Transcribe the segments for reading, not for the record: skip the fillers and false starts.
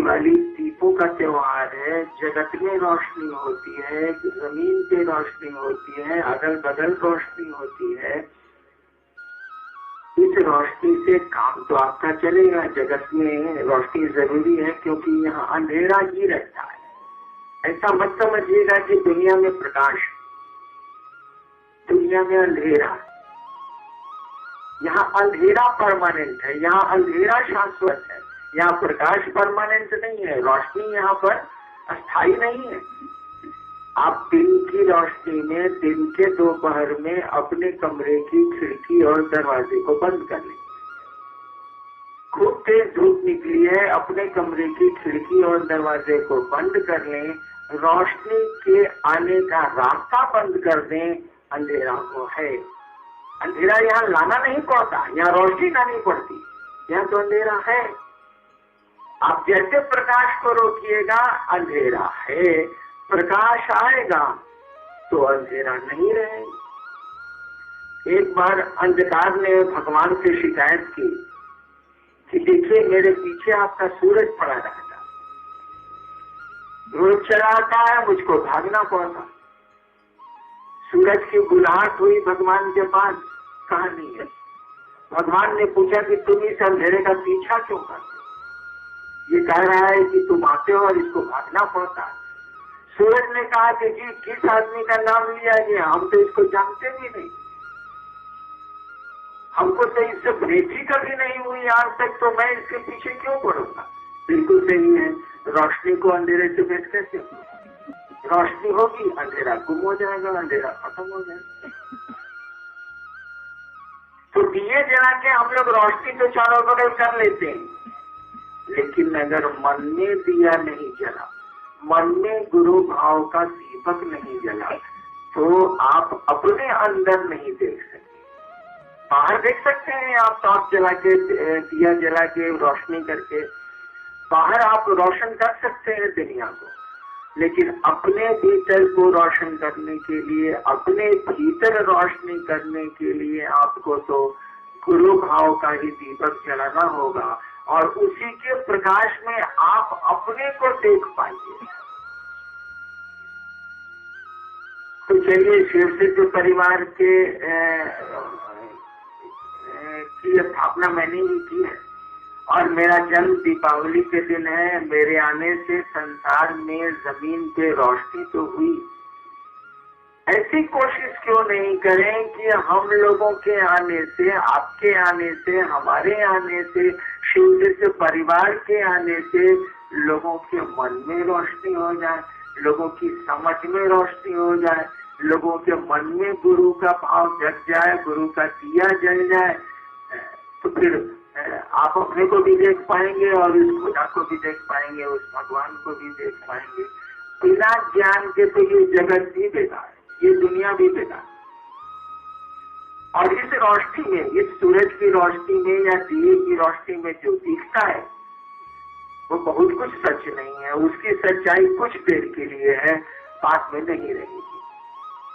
दिवाली दीपों का त्योहार है, जगत में रोशनी होती है, जमीन पे रोशनी होती है, अगल बगल रोशनी होती है। इस रोशनी से काम तो आपका चलेगा। जगत में रोशनी जरूरी है क्योंकि यहाँ अंधेरा ही रहता है। ऐसा मत समझिएगा कि दुनिया में प्रकाश, दुनिया में अंधेरा। यहाँ अंधेरा परमानेंट है, यहाँ अंधेरा शाश्वत है, यहाँ प्रकाश परमानेंट नहीं है, रोशनी यहाँ पर अस्थायी नहीं है। आप दिन की रोशनी में दिन के दोपहर में अपने कमरे की खिड़की और दरवाजे को बंद कर लें। खूब तेज धूप निकली है, अपने कमरे की खिड़की और दरवाजे को बंद कर लें, रोशनी के आने का रास्ता बंद कर दें। अंधेरा वो है, अंधेरा यहाँ लाना नहीं पड़ता, यहाँ रोशनी लानी पड़ती, यहाँ तो अंधेरा है। आप जैसे प्रकाश को रोकिएगा अंधेरा है, प्रकाश आएगा तो अंधेरा नहीं रहेगा। एक बार अंधकार ने भगवान से शिकायत की कि देखिए मेरे पीछे आपका सूरज पड़ा रहता, रोज चला आता है, मुझको भागना पड़ता। सूरज की बुलाहट हुई भगवान के पास, कहा नहीं है। भगवान ने पूछा कि तुम इस अंधेरे का पीछा क्यों करते? ये कह रहा है कि तुम आते हो और इसको भागना पड़ता है। सूरज ने कहा कि जी किस आदमी का नाम लिया गया, हम तो इसको जानते भी नहीं, हमको तो इससे भेंट ही कभी नहीं हुई आज तक, तो मैं इसके पीछे क्यों पड़ूंगा। बिल्कुल सही है, रोशनी को अंधेरे से भेंट कैसे? रोशनी होगी अंधेरा गुम हो जाएगा, अंधेरा खत्म हो जाएगा। तो दिए जला के हम लोग रोशनी तो चारों बगल कर लेते हैं, लेकिन अगर मन में दिया नहीं जला, मन में गुरु भाव का दीपक नहीं जला, तो आप अपने अंदर नहीं देख सकते। बाहर देख सकते हैं आप, टॉर्च जला के, दिया जला के, रोशनी करके बाहर आप रोशन कर सकते हैं दुनिया को, लेकिन अपने भीतर को रोशन करने के लिए, अपने भीतर रोशनी करने के लिए आपको तो गुरु भाव का ही दीपक जलाना होगा, और उसी के प्रकाश में आप अपने को देख पाएंगे। तो चलिए, शिव सिद्ध परिवार के की स्थापना मैंने ही की है, और मेरा जन्म दीपावली के दिन है। मेरे आने से संसार में जमीन पे रोशनी तो हुई। ऐसी कोशिश क्यों नहीं करें कि हम लोगों के आने से, आपके आने से, हमारे आने से, शिव सिद्ध परिवार के आने से लोगों के मन में रोशनी हो जाए, लोगों की समझ में रोशनी हो जाए, लोगों के मन में गुरु का भाव जग जाए, गुरु का दिया जल जाए। तो फिर आप अपने को भी देख पाएंगे और इस खुदा को भी देख पाएंगे, उस भगवान को भी देख पाएंगे। बिना ज्ञान के तो ये जगत भी बेकार, ये दुनिया भी बेकार। और इस रोशनी में, इस सूरज की रोशनी में या दिए की रोशनी में जो दिखता है वो बहुत कुछ सच नहीं है। उसकी सच्चाई कुछ देर के लिए है, बाद में नहीं रहेगी।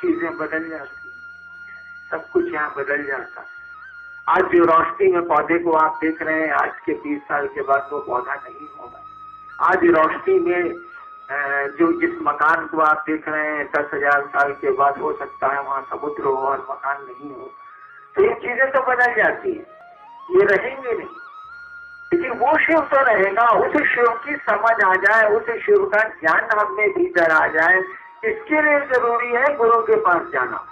चीजें बदल जाती, सब कुछ यहाँ बदल जाता। आज जो रोशनी में पौधे को आप देख रहे हैं, आज के 20 साल के बाद वो पौधा नहीं होगा। आज रोशनी में जो जिस मकान को आप देख रहे हैं, 10,000 साल के बाद हो सकता है वहां समुद्र हो और मकान नहीं हो। तो ये चीजें तो बदल जाती है, ये रहेंगे नहीं, लेकिन वो शिव तो रहेगा। उस शिव की समझ आ जाए, उस शिव का ज्ञान हमें भीतर आ जाए, इसके लिए जरूरी है गुरु के पास जाना।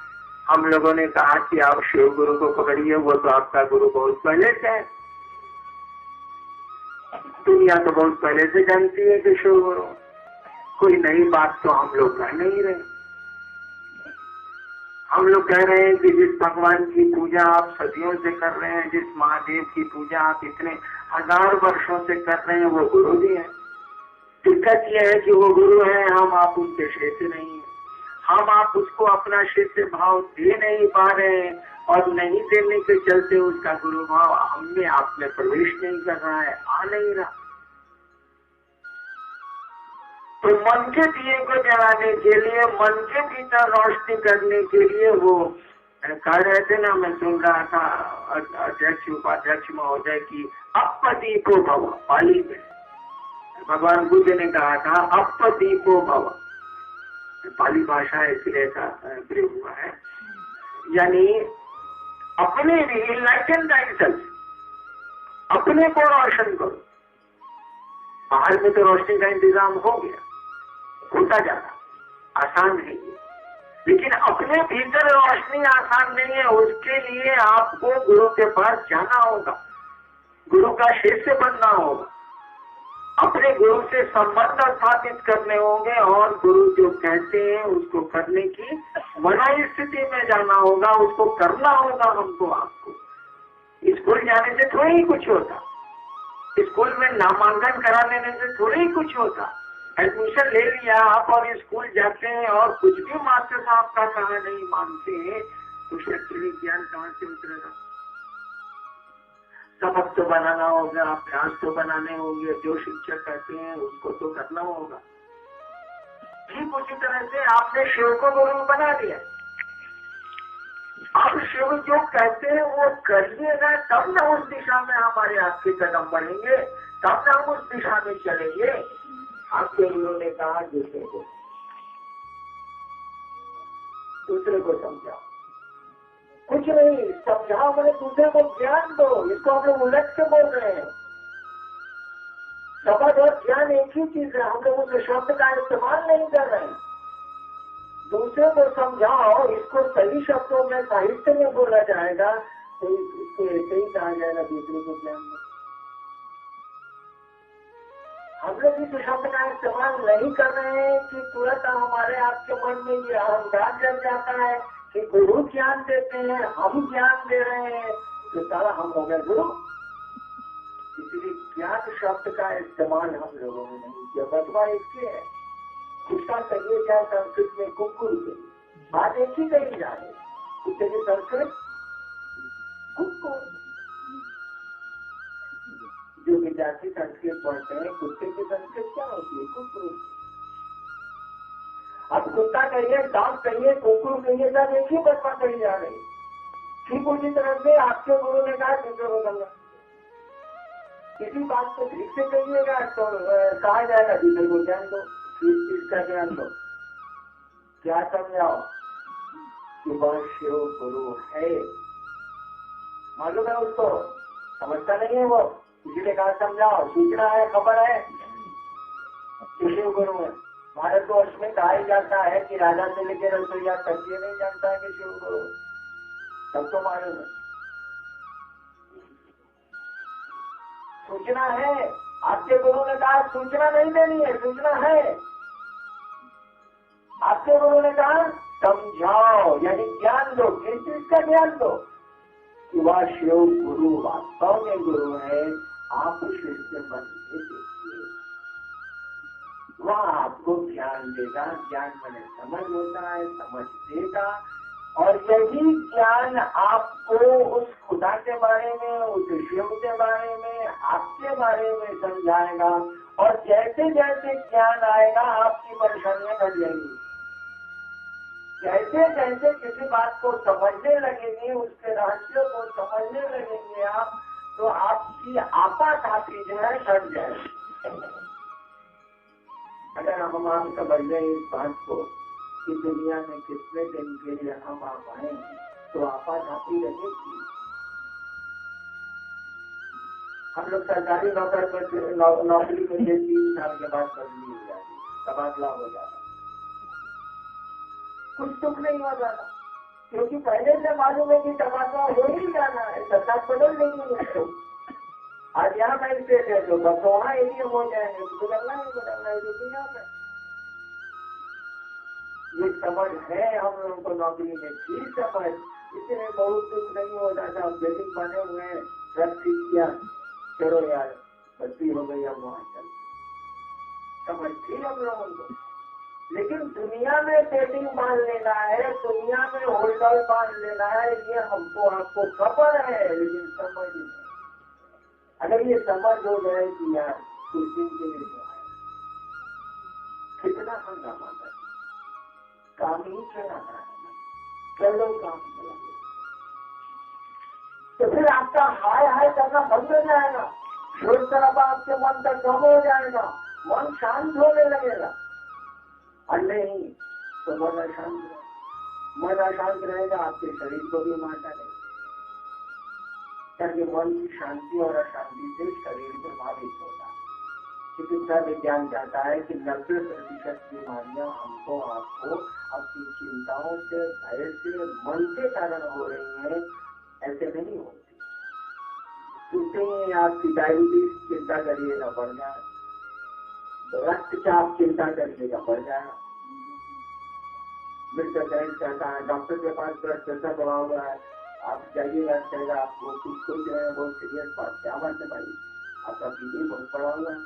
हम लोगों ने कहा कि आप शिव गुरु को पकड़िए, वो तो आपका गुरु बहुत पहले से है। दुनिया तो बहुत पहले से जानती है कि शिव गुरु, कोई नई बात तो हम लोग कह नहीं रहे। हम लोग कह रहे हैं कि जिस भगवान की पूजा आप सदियों से कर रहे हैं, जिस महादेव की पूजा आप इतने 1000 वर्षों से कर रहे हैं, वो गुरु भी है। दिक्कत यह है कि वो गुरु है, हम आप उनके शिष्य नहीं है। हम आप उसको अपना शिष्य भाव दे नहीं पा रहे हैं, और नहीं देने के चलते उसका गुरु भाव हमने आप में प्रवेश नहीं कर रहा है, आ नहीं रहा। तो मन के दिए को जलाने के लिए, मन के भीतर रोशनी करने के लिए वो कह रहे थे ना, मैं सुन रहा था अध्यक्ष उपाध्यक्ष महोदय की, अपदीपो भव, पाली में भगवान बुद्ध ने कहा था अपदीपो भव, पाली भाषा है इसलिए ऐसा प्रयोग हुआ है, यानी अपने लिए इनलाइटन थायसेल्फ, अपने को रोशन करो। बाहर में तो रोशनी का इंतजाम हो गया, होता जाता, आसान है ये, लेकिन अपने भीतर रोशनी आसान नहीं है। उसके लिए आपको गुरु के पास जाना होगा, गुरु का शिष्य बनना होगा, अपने गुरु से संबंध स्थापित करने होंगे और गुरु जो कहते हैं उसको करने की मनाई स्थिति में जाना होगा, उसको करना होगा हमको। आपको स्कूल जाने से थोड़ी ही कुछ होता, स्कूल में नामांकन करा लेने से थोड़ी ही कुछ होता। एडमिशन ले लिया आप और स्कूल जाते हैं और कुछ भी मास्टर साहब का कहा नहीं मानते हैं तो शैक्षणिक ज्ञान कहाँ से उतरेगा? सबक तो बनाना होगा, अभ्यास तो बनाने होंगे, जो शिक्षक कहते हैं उसको तो करना होगा। ठीक उसी तरह से आपने शिव को गुरु बना दिया, आप शिव जो कहते हैं वो करिएगा तब ना उस दिशा में हमारे आपके कदम बढ़ेंगे, तब ना हम उस दिशा में चलेंगे। आपके गुरु ने कहा दूसरे को समझाओ, कुछ नहीं समझाओ, मैंने दूसरे को ज्ञान दो। इसको हम लोग उलट के बोल रहे हैं। शब्द और ज्ञान एक ही चीज है, हम लोग उस शब्द का इस्तेमाल नहीं कर रहे हैं। दूसरे को समझाओ, इसको सही शब्दों में साहित्य में बोला जाएगा तो इसको ऐसे ही कहा जाएगा दूसरे को ज्ञान दो। हम लोग इस शब्द का इस्तेमाल नहीं कर रहे हैं कि तुरंत हमारे आपके मन में ये अहंकार जग जाता है कि गुरु ज्ञान देते हैं, हम ज्ञान दे रहे हैं तो सारा हम हो गए गुरु। इसलिए ज्ञान शब्द का इस्तेमाल हम लोगों ने नहीं किया। बदवा इसलिए है, उसका कहिए क्या संस्कृत में कुकुर के बात एक ही कही जा रही, कुत्ते की संस्कृत कुकुर। जो विद्यार्थी संस्कृत पढ़ते हैं, कुत्ते की संस्कृत क्या होती है? कुकुर। अब कुत्ता कहिए, डॉग कहिए, कुकुर कहिए, सब एक ही बदवा कही जा रही। ठीक उसी तरह से आपके गुरु ने कहा दूसरे को समझा, किसी बात को ठीक से कहिएगा तो कहा जाएगा दूसरे को ज्ञान दो, किस चीज का ज्ञान दो, क्या समझाओ कि वह शिव गुरु है। मालूम है उसको, समझता नहीं है वो, इसलिए कहा समझाओ, सूचना है, खबर है कि शिव गुरु है। भारतवर्ष में कहा ही जाता है कि राजा से लेकर रसोईया तक ये नहीं जानता है कि शिव गुरु है, तब तो मालूम है। सूचना है, आपके गुरु ने कहा सूचना नहीं देनी है, सूचना है। आपके गुरु ने कहा समझाओ, यानी ज्ञान दो। किस चीज का ज्ञान दो? कि वह शिव गुरु वास्तव में गुरु है, आप शिष्य बन के देखिए, वह आपको ज्ञान देगा। ज्ञान मैंने समझ होता है, समझ देगा, और यही ज्ञान आपको उस खुदा के बारे में, उस शिव के बारे में, आपके बारे में समझाएगा। और जैसे जैसे ज्ञान आएगा आपकी परेशानियां घट जाएंगी। जैसे जैसे किसी बात को समझने लगेंगे, उसके रहस्यों को समझने लगेंगे आप, तो आपकी आपाधापी जो है घट जाएगी। अगर हम आप समझ लें इस बात को कि दुनिया में कितने दिन के लिए हम आप आए, तो आपाधापी रहेगी। हम लोग सरकारी नौकरी के लिए 3 साल के बाद बदली हो जाती, तबादला हो जाता, कुछ दुख नहीं हो जाता, क्योंकि पहले से मालूम है कि तबादला हो ही जाना है, सरकार बदल नहीं है। आज यहाँ मैजिस्ट्रेट है तो बस वहाँ एरिया हो जाएंगे, तो बदलना है दुनिया में। ये समझ है हम लोगों को नौकरी में, ठीक समझ, इसलिए बहुत दुख नहीं हो जाता। बिल्डिंग बने हुए रख किया, चलो यार बत्ती हो गई, अब वहाँ चल, समझ थी हम लोगों को। लेकिन दुनिया में सेटिंग बांध लेना है, दुनिया में होल्डर बांध लेना है, ये हमको आपको खबर है, लेकिन समझ नहीं। अगर ये समझ हो जाए कि यार कुछ दिन के लिए तो आए, कितना हंगामा है, काम ही चलाना है, चलो काम चला, तो फिर आपका हाय हाय करना बंद हो जाएगा, शोर शराबा आपके मन तक कम हो जाएगा, मन शांत होने लगेगा। और नहीं तो मन अशांत रहेगा। मन अशांत रहेगा, आपके शरीर को भी मारता रहेगा। क्योंकि मन की शांति और अशांति से शरीर प्रभावित होता है। चिकित्सा विज्ञान कहता है कि 90% बीमारियां हमको आपको अपनी चिंताओं से, भय से, मन के कारण हो रही हैं, ऐसे नहीं होती। सुनते हैं आपकी डायबिटीज, चिंता करिएगा बढ़ जाए, रक्तचाप चिंता करिएगा बढ़ जाएगा। मिस्टर जैन कहता है डॉक्टर के पास ब्लड प्रेशर बढ़ा हुआ है, आप जाइएगा, कहेगा आपको कुछ सोच रहे हैं, बहुत सीरियस बात। क्या बात है भाई, आपका बीपी बहुत बढ़ा हुआ है।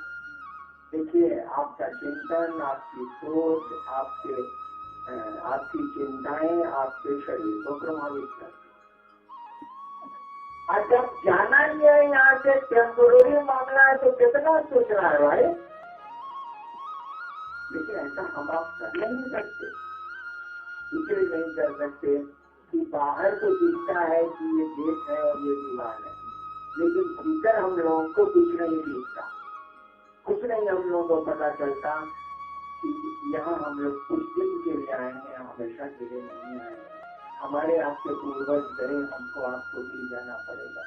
देखिए, आपका चिंतन, आपकी सोच, आपकी चिंताएं आपके शरीर को प्रभावित करती। और जब जाना ही है यहाँ से टेम्पोररी मामला है तो कितना सोचना है भाई। लेकिन ऐसा हम आप कर नहीं सकते, इसलिए नहीं कर सकते कि बाहर तो दिखता है कि ये गेट है और ये दीवार है, लेकिन भीतर हम लोगों को कुछ नहीं दिखता, कुछ नहीं हम लोगों को पता चलता कि यहाँ हम लोग कुछ दिन के लिए आए हैं, हमेशा के लिए नहीं आए हैं। हमारे आपके पूर्वज गए, हमको आपको भी जाना पड़ेगा।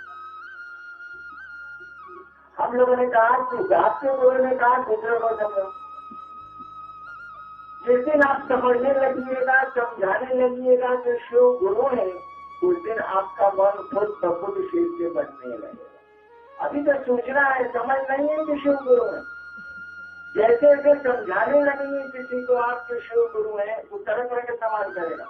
हम लोगों ने कहा कि आपके गुरु ने कहा दूसरे को समझो। जिस दिन आप समझने लगिएगा, समझाने लगिएगा कि शिव गुरु है, उस दिन आपका मन खुद प्रबुद्ध शिव से बनने लगेगा। अभी तो सूचना है, समझ नहीं है कि शिव गुरु है। जैसे जैसे समझाने लगेंगे किसी को आपके शिव गुरु है, वो तरह तरह के सवाल करेगा,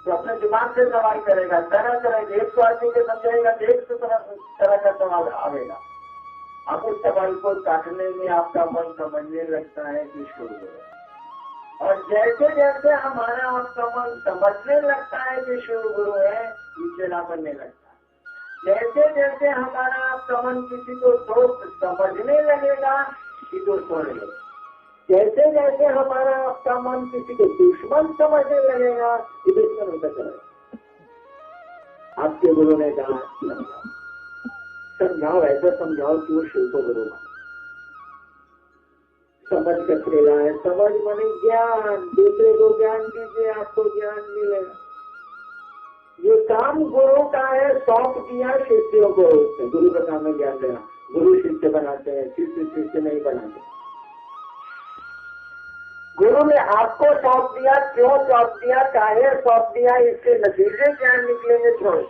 तो अपने दिमाग से सवाल करेगा, तरह तरह के। एक आदमी को समझाएगा, एक तरह का सवाल आएगा। अब उस सवाल को काटने में आपका मन समझने लगता है कि शिव गुरु है। और जैसे जैसे हमारा आपका मन समझने लगता है कि शिव गुरु है, चेला बनने लगता है। जैसे जैसे हमारा आपका मन किसी को दोस्त समझने लगेगा कि दोस्त हो रहे, जैसे जैसे हमारा आपका मन किसी को दुश्मन समझने लगेगा कि दुश्मन होता चलेगा। आपके गुरु ने कहा समझाओ, ऐसा समझाओ कि वो शिव को गुरु माने। समझ कर जाए, समझ माने ज्ञान, दूसरे को ज्ञान दीजिए, आपको ज्ञान मिलेगा। ये काम गुरु का है, सौंप दिया शिष्यों को। गुरु का काम है ज्ञान देना। गुरु शिष्य बनाते हैं, शिष्य शिष्य नहीं बनाते। गुरु ने आपको सौंप दिया, क्यों सौंप दिया, काहे सौंप दिया, इसके नतीजे क्या निकलेंगे छोड़।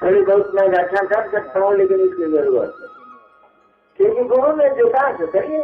थोड़ी बहुत मैं व्याख्या कर सकता हूँ, लेकिन इसकी जरूरत है, क्योंकि गुरु ने जो कहा तो करिए।